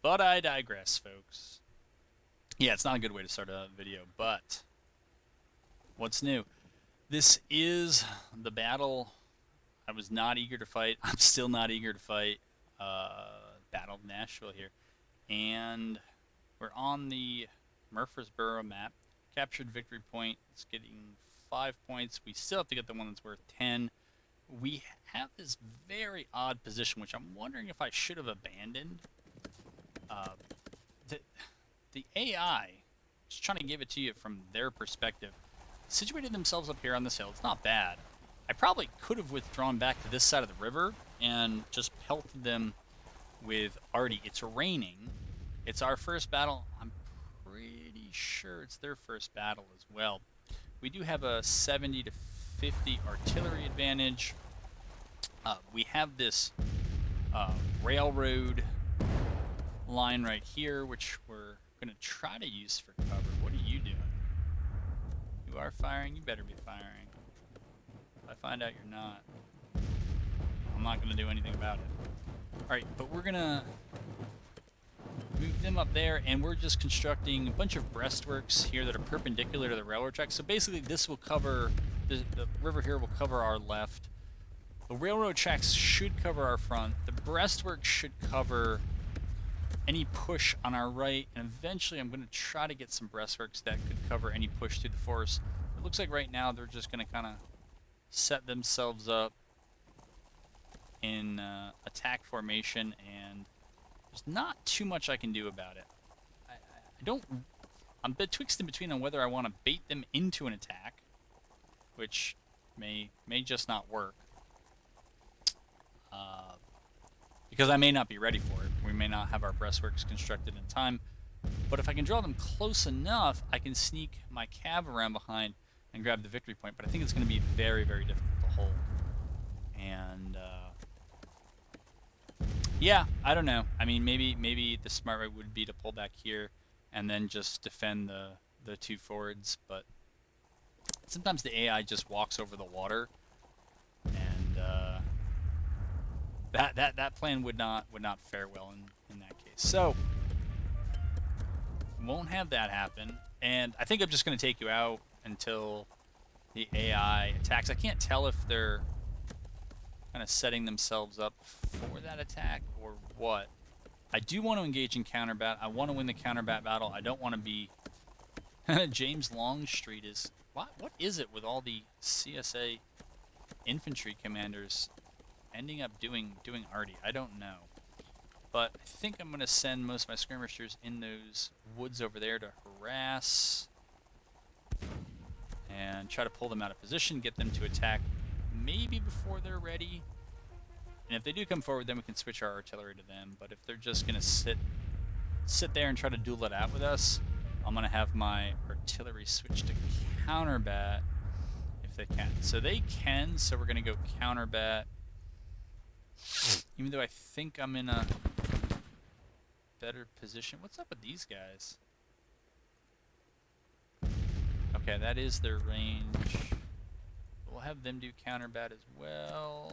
But I digress, folks. Yeah, it's not a good way to start a video, but what's new? This is the battle I was not eager to fight. I'm still not eager to fight. Battle of Nashville here. And we're on the Murfreesboro map. Captured victory point. It's getting 5 points. We still have to get the one that's worth 10. We have this very odd position, which I'm wondering if I should have abandoned. Uh, the, the AI, just trying to give it to you from their perspective, situated themselves up here on this hill. It's not bad. I probably could have withdrawn back to this side of the river and just pelted them with arty. It's raining. It's our first battle. I'm pretty sure it's their first battle as well. We do have a 70 to 50 artillery advantage. We have this railroad line right here, which we're going to try to use for cover. What are you doing? You are firing? You better be firing. If I find out you're not, I'm not going to do anything about it. Alright, but we're going to move them up there, and we're just constructing a bunch of breastworks here that are perpendicular to the railroad tracks. So basically this will cover, the river here will cover our left. The railroad tracks should cover our front. The breastwork should cover any push on our right, and eventually I'm going to try to get some breastworks that could cover any push through the forest. It looks like right now they're just going to kind of set themselves up in attack formation, and there's not too much I can do about it. I'm betwixt in between on whether I want to bait them into an attack, which may just not work. Because I may not be ready for it. We may not have our breastworks constructed in time. But if I can draw them close enough, I can sneak my cab around behind and grab the victory point. But I think it's going to be very, very difficult to hold. And, yeah, I don't know. I mean, maybe the smart way would be to pull back here and then just defend the two forwards. But sometimes the AI just walks over the water, and that plan would not fare well in that case. So won't have that happen, and I think I'm just going to take you out until the AI attacks. I can't tell if they're kind of setting themselves up for that attack or what. I do want to engage in counterbat. I want to win the counterbat battle. I don't want to be James Longstreet is what is it with all the CSA infantry commanders ending up doing arty? I don't know. But I think I'm going to send most of my skirmishers in those woods over there to harass and try to pull them out of position, get them to attack maybe before they're ready. And if they do come forward, then we can switch our artillery to them. But if they're just going to sit there and try to duel it out with us, I'm going to have my artillery switch to counterbat if they can. So they can, so we're going to go counterbat. Even though I think I'm in a better position. What's up with these guys? Okay, that is their range. We'll have them do counterbat as well.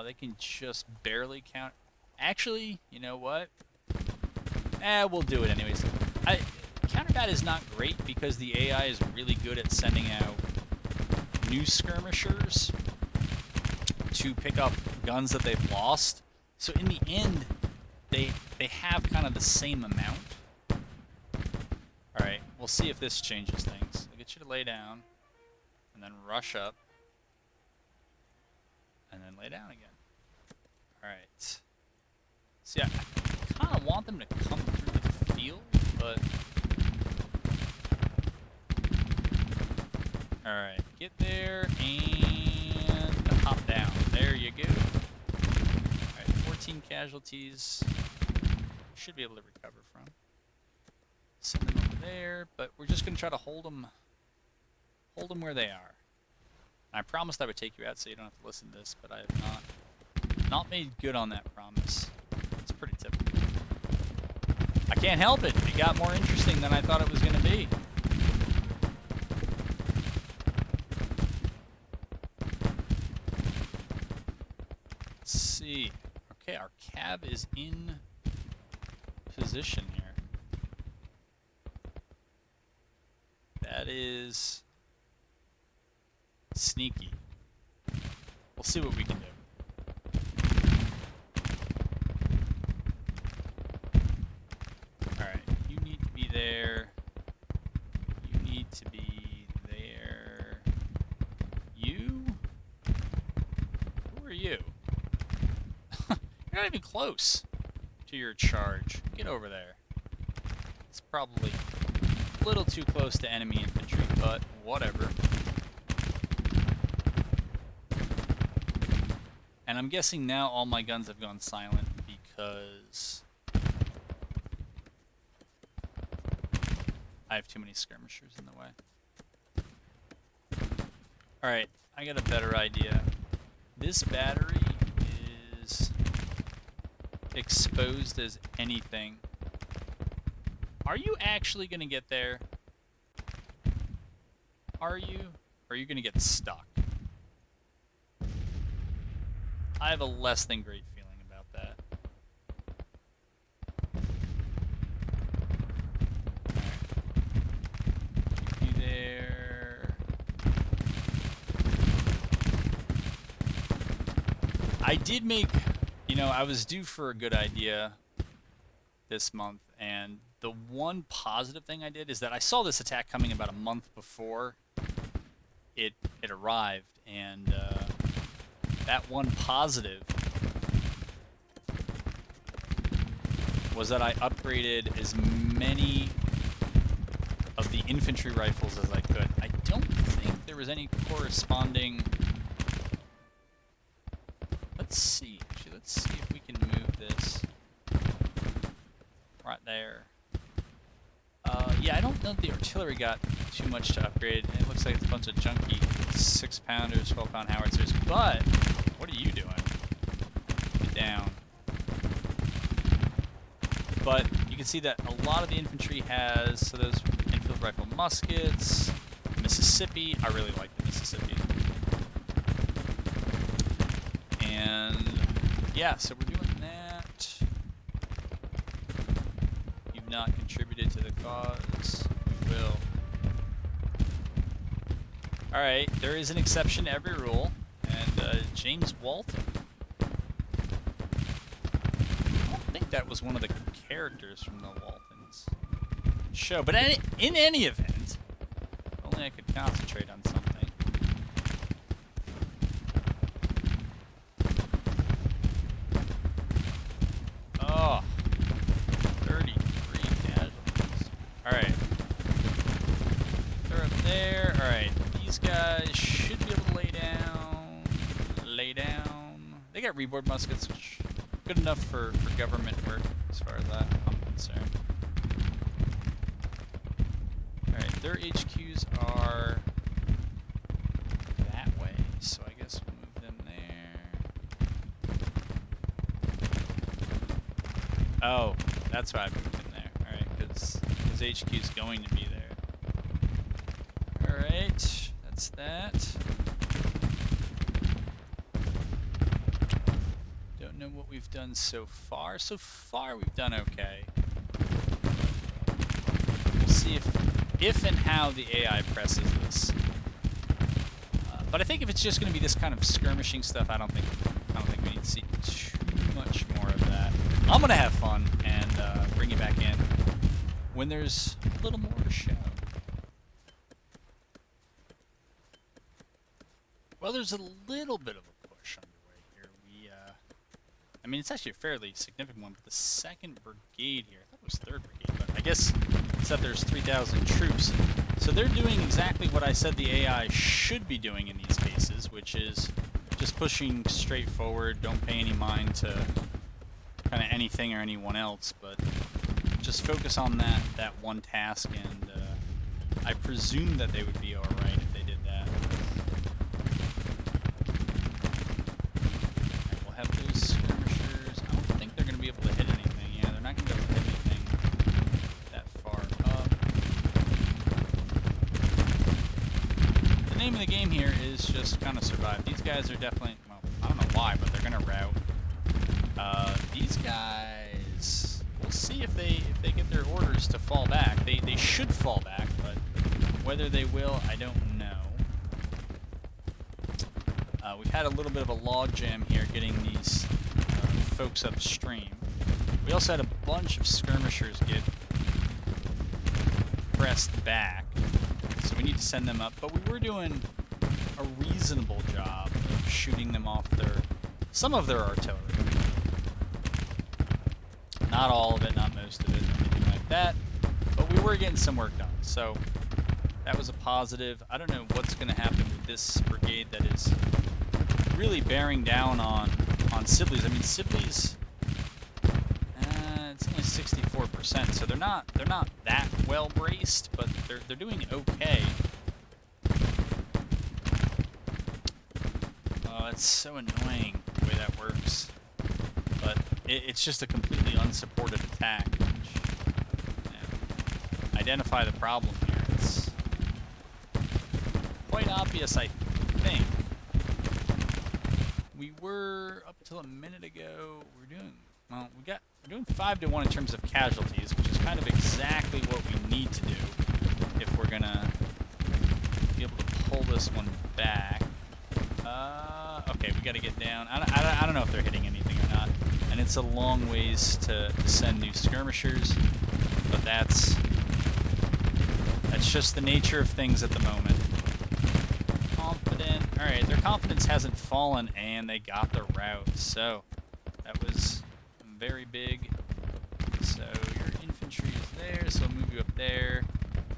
They can just barely count. Actually, you know what? We'll do it anyways. Counterbat is not great because the AI is really good at sending out new skirmishers to pick up guns that they've lost. So in the end, they have kind of the same amount. Alright, we'll see if this changes things. I'll get you to lay down, and then rush up, and then lay down again. Alright. See, I kind of want them to come through the field, but... Alright, get there, and hop down. There you go. Alright, 14 casualties. Should be able to recover from. Send them over there, but we're just going to try to hold them where they are. I promised I would take you out so you don't have to listen to this, but I have not made good on that promise. It's pretty typical. I can't help it. It got more interesting than I thought it was going to be. Let's see. Okay, our cab is in position here. That is sneaky. We'll see what we can do. Alright, you need to be there. You need to be there. You? Who are you? You're not even close to your charge. Get over there. It's probably a little too close to enemy infantry, but whatever. And I'm guessing now all my guns have gone silent because I have too many skirmishers in the way. Alright, I got a better idea. This battery is exposed as anything. Are you actually going to get there? Are you? Or are you going to get stuck? I have a less than great feeling about that. Alright. Keep you there. I did make, you know, I was due for a good idea this month, and the one positive thing I did is that I saw this attack coming about a month before it arrived, and that one positive was that I upgraded as many of the infantry rifles as I could. I don't think there was any corresponding... Let's see. Actually, let's see if we can move this right there. Yeah, I don't know if the artillery got too much to upgrade. It looks like it's a bunch of junky 6-pounders, 12-pound howitzers. But what are you doing? Get down. But you can see that a lot of the infantry has, so those infield rifle muskets, Mississippi. I really like the Mississippi. And yeah, so we're doing that. You've not contributed to the cause. We will. Alright, there is an exception to every rule, and James Walton. I don't think that was one of the characters from the Waltons show, but in any event, if only I could concentrate on something. Oh, 33 casualties. Alright. They're up there. Alright. These guys should be able to lay down. Lay down. They got reboard muskets, which is good enough for government work as far as I'm concerned. Alright, their HQs are that way, so I guess we'll move them there. Oh, that's why I moved them there. Alright, because his HQ's going to be there. Alright, that's that. Don't know what we've done so far. So far, we've done okay. We'll see if and how the AI presses this. But I think if it's just going to be this kind of skirmishing stuff, I don't think we need to see too much more of that. I'm going to have fun and bring you back in when there's a little more to show. Well, there's a little bit of a push underway here. I mean, it's actually a fairly significant one, but the 2nd Brigade here, I thought it was 3rd Brigade, but I guess it's that there's 3,000 troops. So they're doing exactly what I said the AI should be doing in these cases, which is just pushing straight forward, don't pay any mind to kind of anything or anyone else, but just focus on that one task, and I presume that they would be alright if they did that. Alright, we'll have those skirmishers. I don't think they're going to be able to hit anything. Yeah, they're not going to be able to hit anything that far up. The name of the game here is just kind of survive. These guys are definitely, well, I don't know why, but they're going to rout. guys, we'll see if they get their orders to fall back. They should fall back, but whether they will, I don't know. We've had a little bit of a log jam here getting these folks upstream. We also had a bunch of skirmishers get pressed back, so we need to send them up. But we were doing a reasonable job of shooting them off some of their artillery. Not all of it, not most of it, or anything like that. But we were getting some work done, so that was a positive. I don't know what's going to happen with this brigade that is really bearing down on Sibley's. I mean, Sibley's, it's only 64%, so they're not that well braced, but they're doing okay. Oh, it's so annoying the way that works, but it's just a completely unsupported attack. Which, identify the problem here. It's quite obvious, I think. We were, up till a minute ago, we're doing 5-1 in terms of casualties, which is kind of exactly what we need to do if we're gonna be able to pull this one back. Okay, we gotta get down. I don't know if they're hitting anything or not, and it's a long ways to send new skirmishers, but that's just the nature of things at the moment. Confident. Alright, their confidence hasn't fallen, and they got the route, so that was very big. So your infantry is there, so I'll move you up there.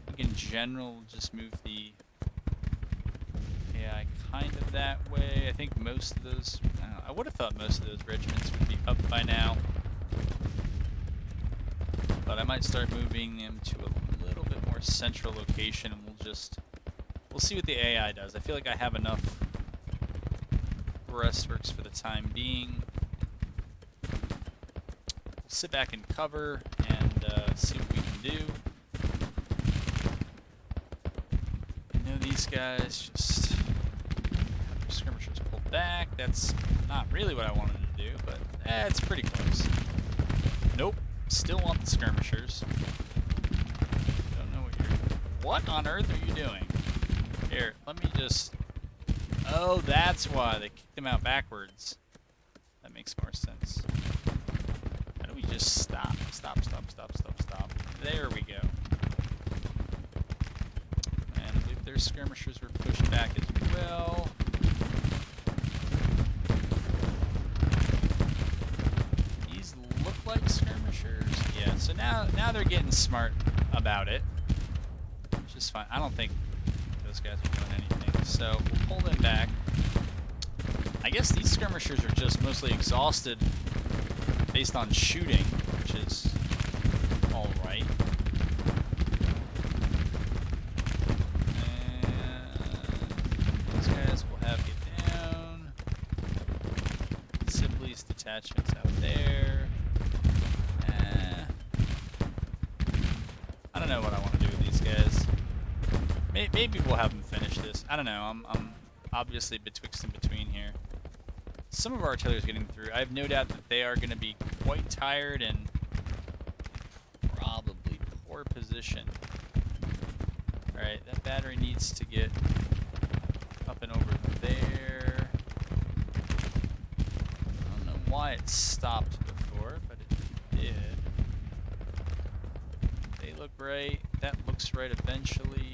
I think in general, we'll just move the AI kind of that way. I think most of those, I would have thought most of those regiments would be up by now, but I might start moving them to a little bit more central location, and we'll see what the AI does. I feel like I have enough breastworks for the time being. We'll sit back and cover and see what we can do. I know these guys just have their skirmishers pulled back. That's not really what I wanted to do, but it's pretty close. Nope, still want the skirmishers. Don't know what on earth are you doing? Here, let me just... Oh, that's why they kicked them out backwards. That makes more sense. How do we just stop? Stop. There we go. And I believe their skirmishers were pushed back as well. These look like skirmishers. Yeah, so now they're getting smart about it, which is fine. I don't think those guys are doing anything, so we'll pull them back. I guess these skirmishers are just mostly exhausted based on shooting, which is alright. And these guys will have get down. Sibley's detachments out there. I don't know what I want to do with these guys. Maybe we'll have them finish this. I don't know. I'm obviously betwixt and between here. Some of our artillery is getting through. I have no doubt that they are going to be quite tired and probably poor position. Alright, that battery needs to get up and over there. I don't know why it stopped before, but it did. They look right. That looks right eventually.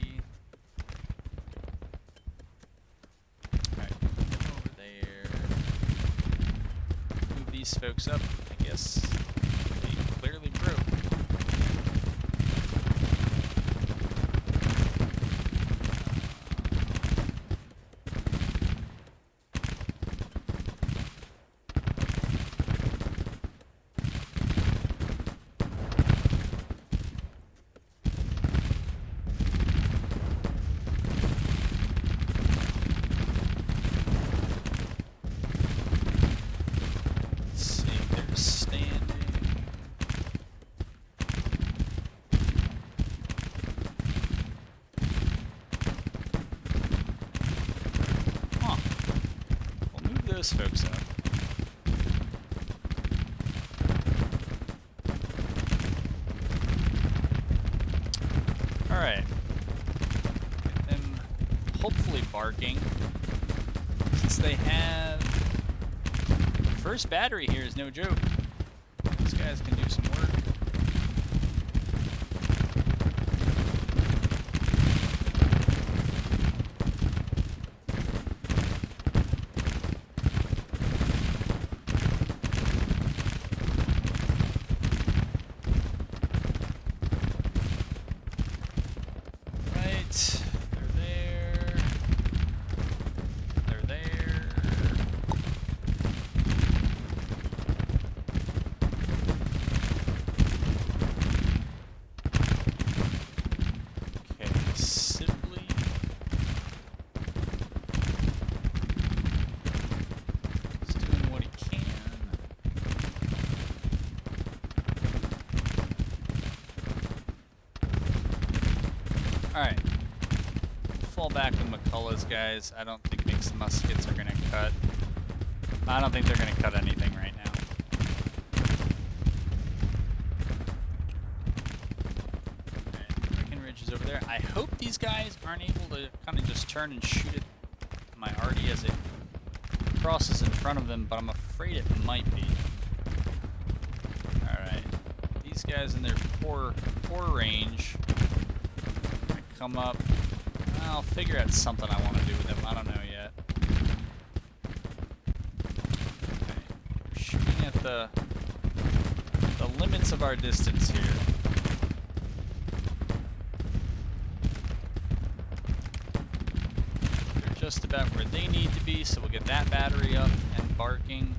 These folks up, I guess they clearly broke. Folks up. hopefully barking, since they have... The first battery here is no joke. These guys can do some work. Alright. Fall back with McCullough's guys. I don't think mixed muskets are going to cut. I don't think they're going to cut anything right now. Alright, Breckenridge is over there. I hope these guys aren't able to kind of just turn and shoot at my arty as it crosses in front of them, but I'm afraid it might be. Alright. These guys in their poor range... come up. I'll figure out something I want to do with them. I don't know yet. Okay. We're shooting at the limits of our distance here. They're just about where they need to be, so we'll get that battery up and barking.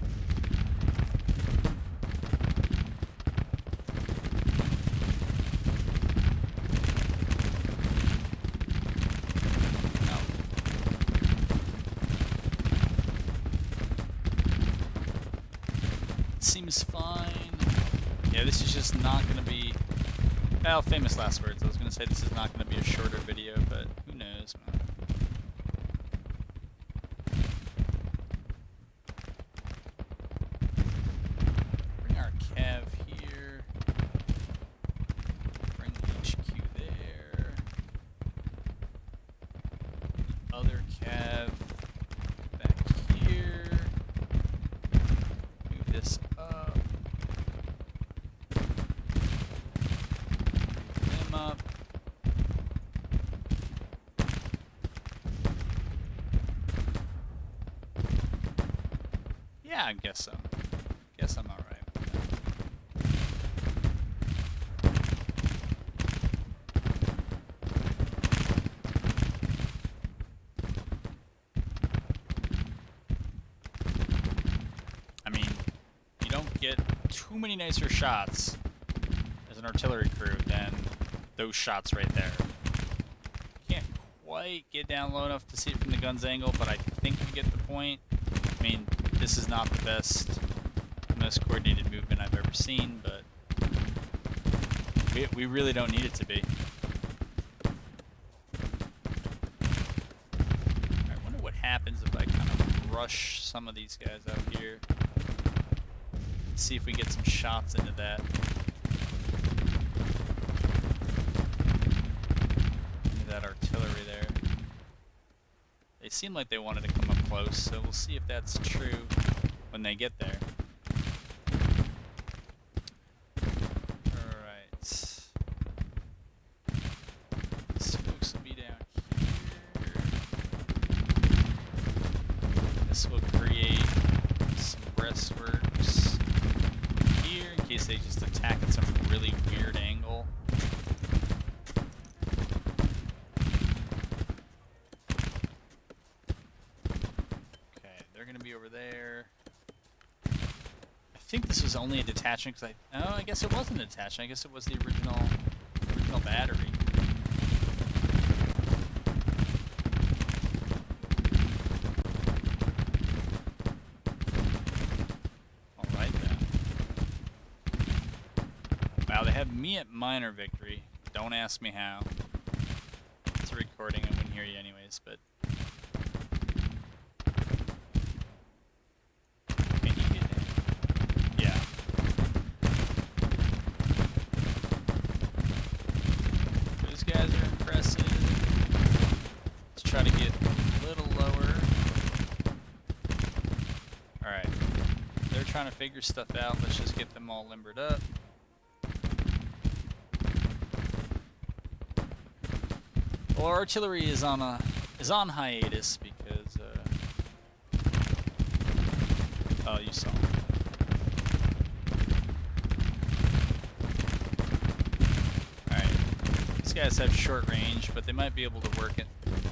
Seems fine. Yeah, this is just not going to be... Well, famous last words. I was going to say this is not going to be a shorter video, but who knows, man. Bring our cav here. Bring HQ there. Other cav back here. Move this up. Them up. Yeah, I guess so. Guess I'm alright with that. I mean, you don't get too many nicer shots as an artillery crew than those shots right there. Can't quite get down low enough to see it from the gun's angle, but I think we get the point. I mean, this is not the most coordinated movement I've ever seen, but we really don't need it to be. I wonder what happens if I kind of rush some of these guys out here. See if we get some shots into that. Into that artillery there. They seem like they wanted to come up close, so we'll see if that's true when they get there. Alright. These folks will be down here. This will create some breastworks here in case they just attack at some really weird angle. Over there. I think this was only a detachment because I guess it wasn't a detachment. I guess it was the original battery. All right then. Wow, they have me at minor victory. Don't ask me how. It's a recording. I wouldn't hear you anyways, but. Guys are impressive. Let's try to get they're trying to figure stuff out. Let's just get them all limbered up. Well, our artillery is on hiatus because oh, you saw. Alright. These guys have short range, but they might be able to work it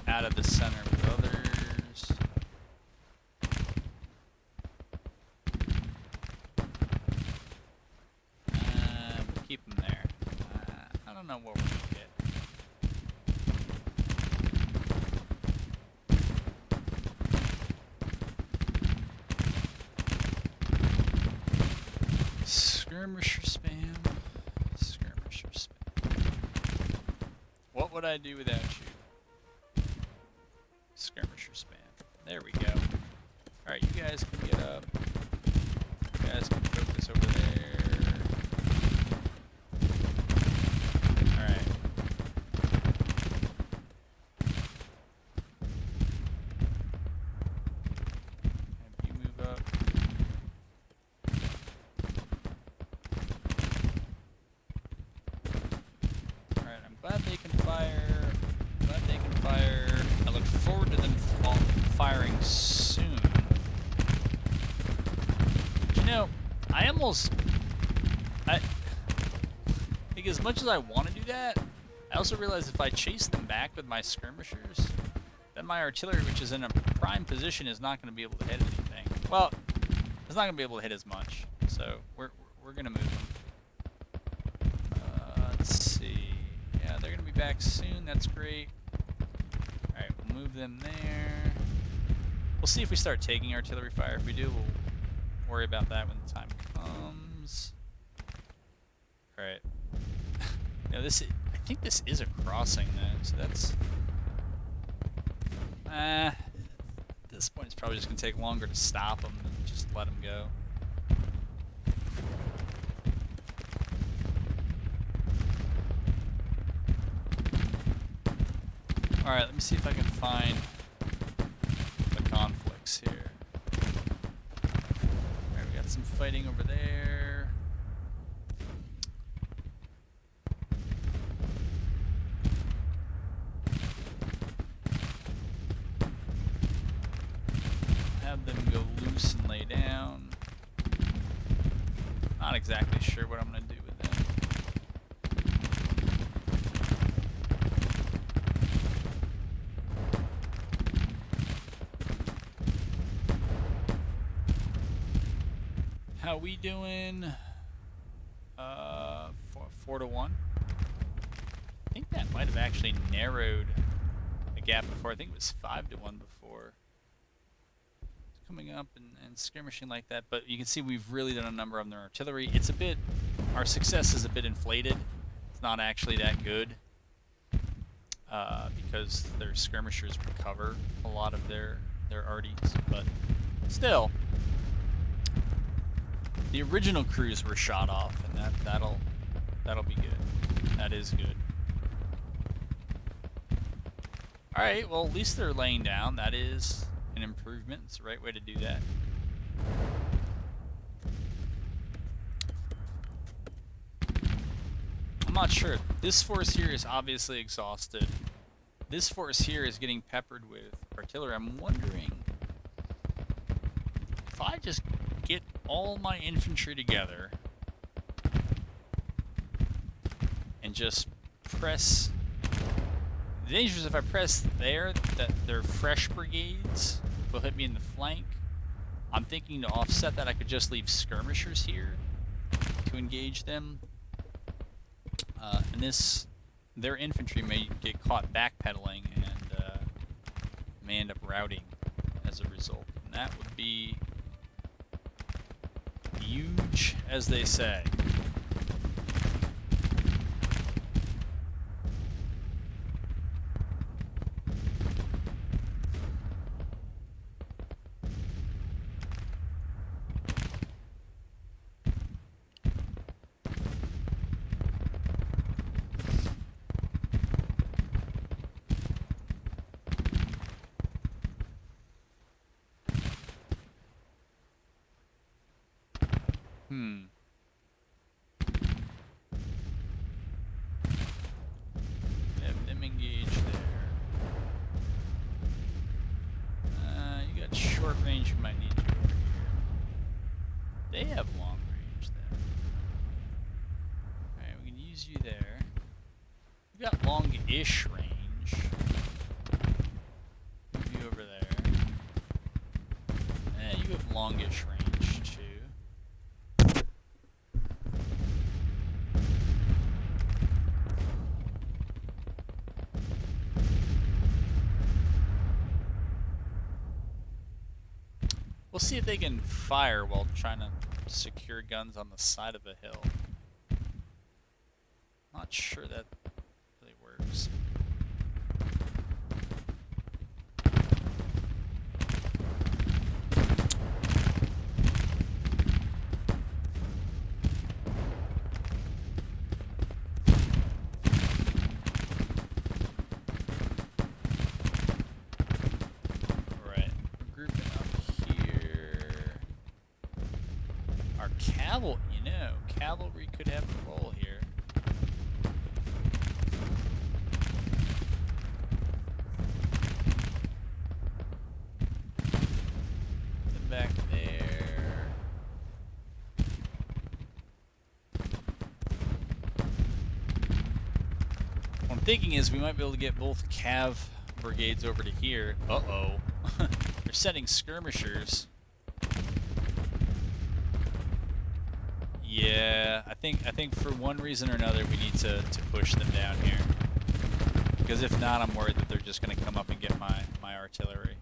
out of the center with others. We'll keep them there. I don't know what we're gonna get. Skirmisher spam. Skirmisher spam. What would I do without you? Skirmisher spam. There we go. Alright, you guys can get up. You guys can focus over there. Alright. Have you move up. Glad they can fire. Glad they can fire. I look forward to them firing soon. But you know, I think as much as I want to do that, I also realize if I chase them back with my skirmishers, then my artillery, which is in a prime position, is not going to be able to hit anything. Well, it's not going to be able to hit as much. So we're going to move them. Let's see. Yeah, they're going to be back soon. That's great. Alright, we'll move them there. We'll see if we start taking artillery fire. If we do, we'll worry about that when the time comes. Alright. Now I think this is a crossing then, so that's... at this point it's probably just going to take longer to stop them than just let them go. Alright, let me see if I can find the conflicts here. Alright, we got some fighting over there. Have them go loose and lay down. Not exactly sure what I'm going to do with them. How we doing? 4 to 1. I think that might have actually narrowed a gap before. I think it was 5 to 1 before. It's coming up and skirmishing like that, but you can see we've really done a number on their artillery. It's a bit, our success is a bit inflated. It's not actually that good because their skirmishers recover a lot of their arties, but still. The original crews were shot off, and that'll be good. That is good. All right, well at least they're laying down. That is an improvement. It's the right way to do that. I'm not sure. This force here is obviously exhausted. This force here is getting peppered with artillery. I'm wondering if I just get all my infantry together and just press. The danger is if I press there, that their fresh brigades will hit me in the flank. I'm thinking to offset that I could just leave skirmishers here to engage them. And their infantry may get caught backpedaling and may end up routing as a result. And that would be huge, as they say. Have them engage there. You got short range, we might need you over here. They have long range there. Alright, we can use you there. We've got long-ish range. Move you over there. You have longish range too. We'll see if they can fire while trying to secure guns on the side of a hill. Not sure that really works. Cavalry could have a role here. Then back there. What I'm thinking is we might be able to get both cav brigades over to here. Uh-oh. They're sending skirmishers. Yeah, I think for one reason or another we need to push them down here. Because if not, I'm worried that they're just going to come up and get my artillery.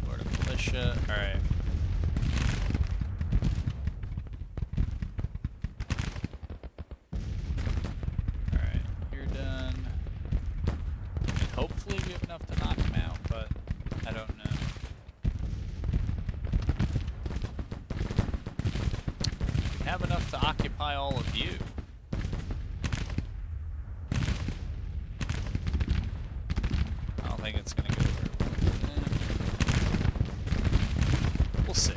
Florida militia, alright. Alright, you're done. And hopefully we have enough to knock them out, but I don't know. Have enough to occupy all of you. I don't think it's going to go very well. We'll see.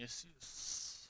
Yes, yes.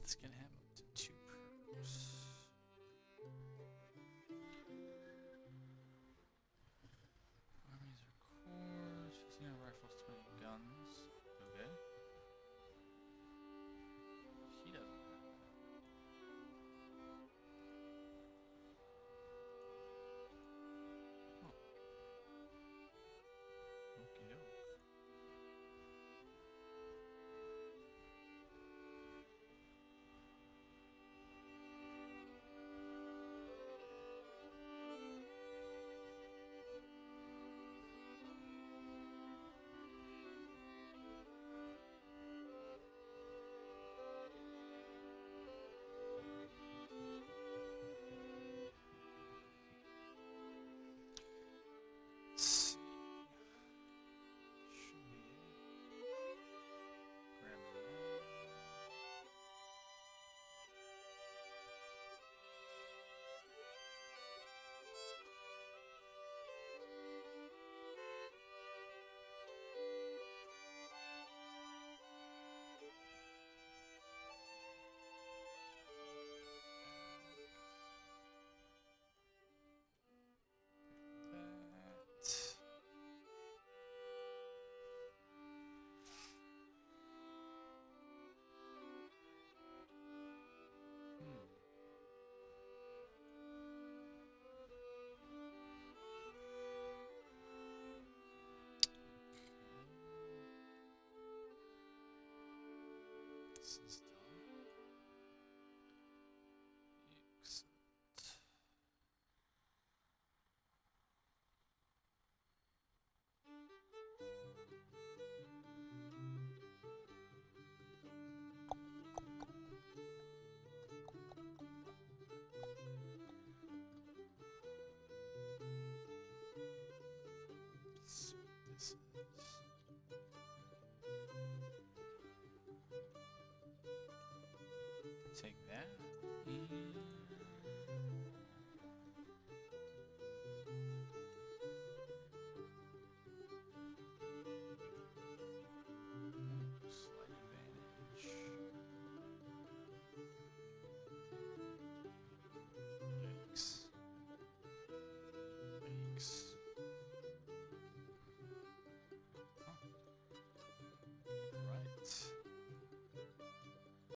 Fleets can have up to 2 perks. Armies are cores. 15 rifles, 20 guns. Okay. He doesn't have that. Huh. Okie doke. Let's see. Should be it. Grab that. That. This is